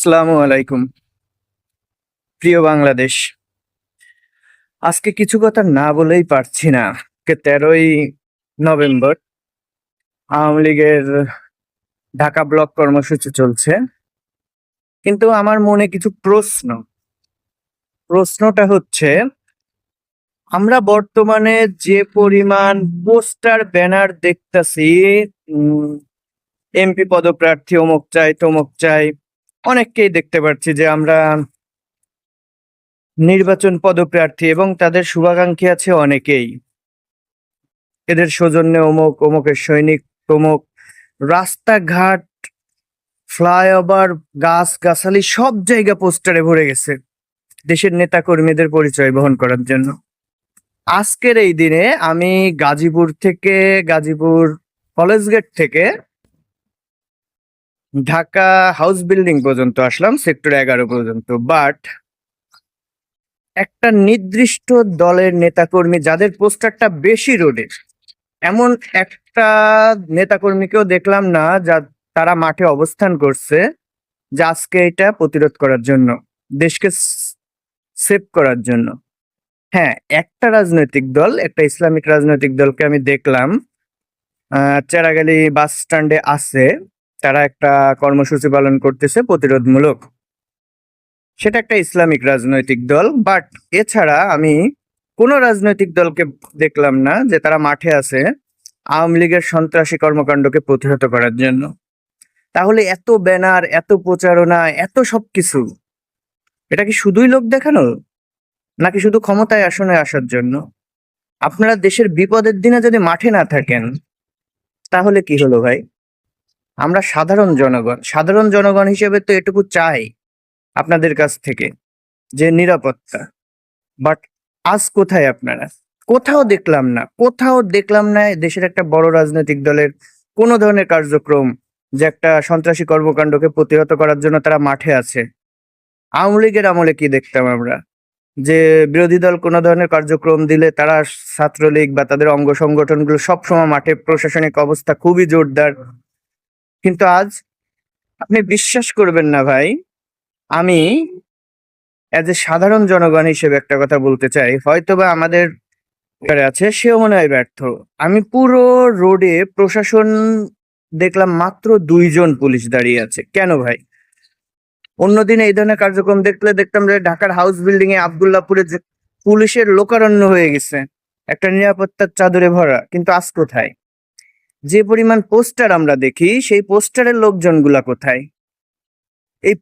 আসসালামু আলাইকুম। প্রিয় বাংলাদেশ, আজকে কিছু কথা না বলেই পারছি না। 13ই নভেম্বর আওয়ামী লীগের ঢাকা ব্লক কর্মসূচি চলছে, কিন্তু আমার মনে কিছু প্রশ্নটা হচ্ছে, আমরা বর্তমানে যে পরিমাণ পোস্টার ব্যানার দেখতাছি, এমপি পদপ্রার্থী অমুক চাই তমুক চাই, অনেককেই দেখতে পাচ্ছি যে আমরা নির্বাচন পদপ্রার্থী এবং তাদের শুভাকাঙ্ক্ষী আছে অনেকেই। এদের সৌজন্যে অমুক, অমুকের সৈনিক তমুক, রাস্তাঘাট, ফ্লাইওভার, গাছগাছালি সব জায়গা পোস্টারে ভরে গেছে দেশের নেতা কর্মীদের পরিচয় বহন করার জন্য। আজকের এই দিনে আমি গাজীপুর কলেজ গেট থেকে ঢাকা হাউস বিল্ডিং পর্যন্ত আসলাম, সেক্টর 11 পর্যন্ত। বাট একটা নির্দিষ্ট দলের নেতাকর্মী যাদের পোস্টারটা বেশি রোডে, এমন একটা নেতাকর্মীকেও দেখলাম না যা তারা মাঠে অবস্থান করছে যে আজকে এটা প্রতিরোধ করার জন্য, দেশকে সেভ করার জন্য। হ্যাঁ, একটা রাজনৈতিক দল, একটা ইসলামিক রাজনৈতিক দলকে আমি দেখলাম চেরাগালি বাস স্ট্যান্ডে আছে, তারা একটা কর্মসূচি পালন করতেছে প্রতিরোধমূলক। সেটা একটা ইসলামিক রাজনৈতিক দল, বাট এছাড়া আমি কোনো রাজনৈতিক দলকে দেখলাম না যে তারা মাঠে আছে আওয়ামী লীগের সন্ত্রাসী কর্মকাণ্ডকে প্রতিহত করার জন্য। তাহলে এত ব্যানার, এত প্রচারণা, এত সবকিছু, এটা কি শুধুই লোক দেখানো, নাকি শুধু ক্ষমতায় আসনে আসার জন্য? আপনারা দেশের বিপদের দিনে যদি মাঠে না থাকেন তাহলে কি হলো ভাই? আমরা সাধারণ জনগণ হিসেবে তো এটুকু চাই আপনাদের কাছ থেকে, যে নিরাপত্তা। বাট আজ কোথায় আপনারা? কোথাও দেখলাম না দেশের একটা বড় রাজনৈতিক দলের কোনো ধরনের কার্যক্রম যে একটা সন্ত্রাসী কর্মকাণ্ডকে প্রতিহত করার জন্য তারা মাঠে আছে। আওয়ামী লীগের আমলে কি দেখতাম আমরা, যে বিরোধী দল কোনো ধরনের কার্যক্রম দিলে তারা, ছাত্রলীগ বা তাদের অঙ্গ সংগঠনগুলো সবসময় মাঠে, প্রশাসনিক অবস্থা খুবই জোরদার। কিন্তু আজ আপনি বিশ্বাস করবেন না ভাই, আমি এজ এ সাধারণ জনগণ হিসেবে একটা কথা বলতে চাই, হয়তোবা আমাদের আছে সেও মনে হয় ব্যর্থ। আমি পুরো রোডে প্রশাসন দেখলাম মাত্র 2জন পুলিশ দাঁড়িয়ে আছে। কেন ভাই? অন্যদিন এই ধরনের কার্যক্রম দেখলে দেখতাম যে ঢাকার হাউস বিল্ডিং এ, আব্দুল্লাহপুরে যে পুলিশের লোকারণ্য হয়ে গেছে, একটা নিরাপত্তার চাদরে ভরা। কিন্তু আজ কোথায়? যে পরিমাণ পোস্টার আমরা দেখি, সেই পোস্টারের লোকজনগুলা কোথায়? এই